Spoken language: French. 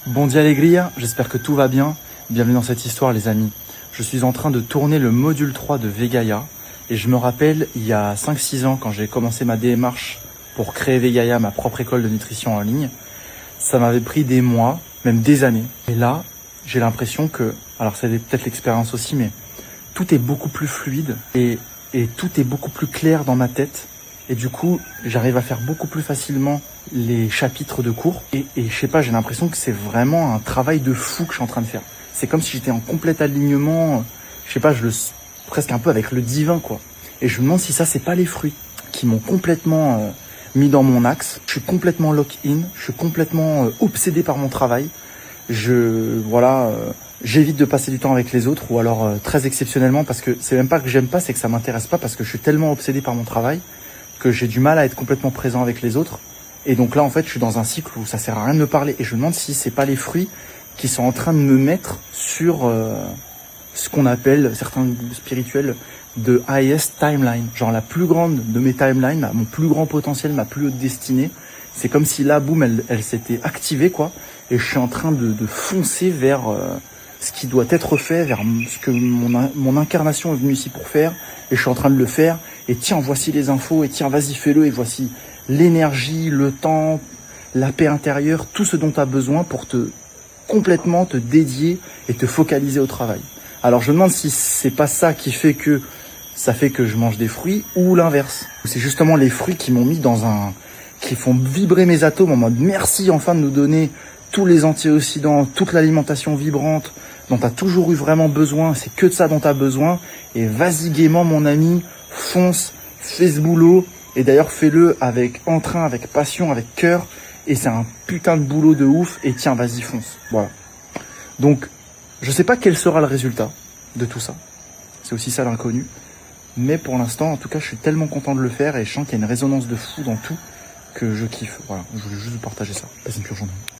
Bon dia alegria, j'espère que tout va bien. Bienvenue dans cette histoire les amis. Je suis en train de tourner le module 3 de Vegaia et je me rappelle il y a 5-6 ans quand j'ai commencé ma démarche pour créer Vegaia, ma propre école de nutrition en ligne. Ça m'avait pris des mois, même des années. Et là, j'ai l'impression que, alors c'est peut-être l'expérience aussi, mais tout est beaucoup plus fluide et tout est beaucoup plus clair dans ma tête. Et du coup, j'arrive à faire beaucoup plus facilement les chapitres de cours. Et je sais pas, j'ai l'impression que c'est vraiment un travail de fou que je suis en train de faire. C'est comme si j'étais en complet alignement, je sais pas, presque un peu avec le divin, quoi. Et je me demande si ça, c'est pas les fruits qui m'ont complètement mis dans mon axe. Je suis complètement lock-in, je suis complètement obsédé par mon travail. J'évite de passer du temps avec les autres ou alors très exceptionnellement parce que c'est même pas que j'aime pas, c'est que ça m'intéresse pas parce que je suis tellement obsédé par mon travail que j'ai du mal à être complètement présent avec les autres. Et donc là, en fait, je suis dans un cycle où ça sert à rien de me parler. Et je me demande si c'est pas les fruits qui sont en train de me mettre sur ce qu'on appelle, certains spirituels, de highest timeline. Genre la plus grande de mes timelines, mon plus grand potentiel, ma plus haute destinée. C'est comme si là, boum, elle s'était activée, quoi. Et je suis en train de foncer vers ce qui doit être fait, vers ce que mon incarnation est venue ici pour faire. Et je suis en train de le faire. Et tiens, voici les infos. Et tiens, vas-y, fais-le. Et voici l'énergie, le temps, la paix intérieure, tout ce dont tu as besoin pour complètement te dédier et te focaliser au travail. Alors je me demande si c'est pas ça qui fait que je mange des fruits ou l'inverse. C'est justement les fruits qui m'ont mis qui font vibrer mes atomes en mode merci enfin de nous donner tous les antioxydants, toute l'alimentation vibrante dont tu as toujours eu vraiment besoin, c'est que de ça dont tu as besoin. Et vas-y gaiement mon ami, fonce, fais ce boulot. Et d'ailleurs fais-le avec entrain, avec passion, avec cœur. Et c'est un putain de boulot de ouf. Et tiens, vas-y fonce. Voilà. Donc, je sais pas quel sera le résultat de tout ça. C'est aussi ça l'inconnu. Mais pour l'instant, en tout cas, je suis tellement content de le faire. Et je sens qu'il y a une résonance de fou dans tout que je kiffe. Voilà, je voulais juste vous partager ça. Passez une pure journée.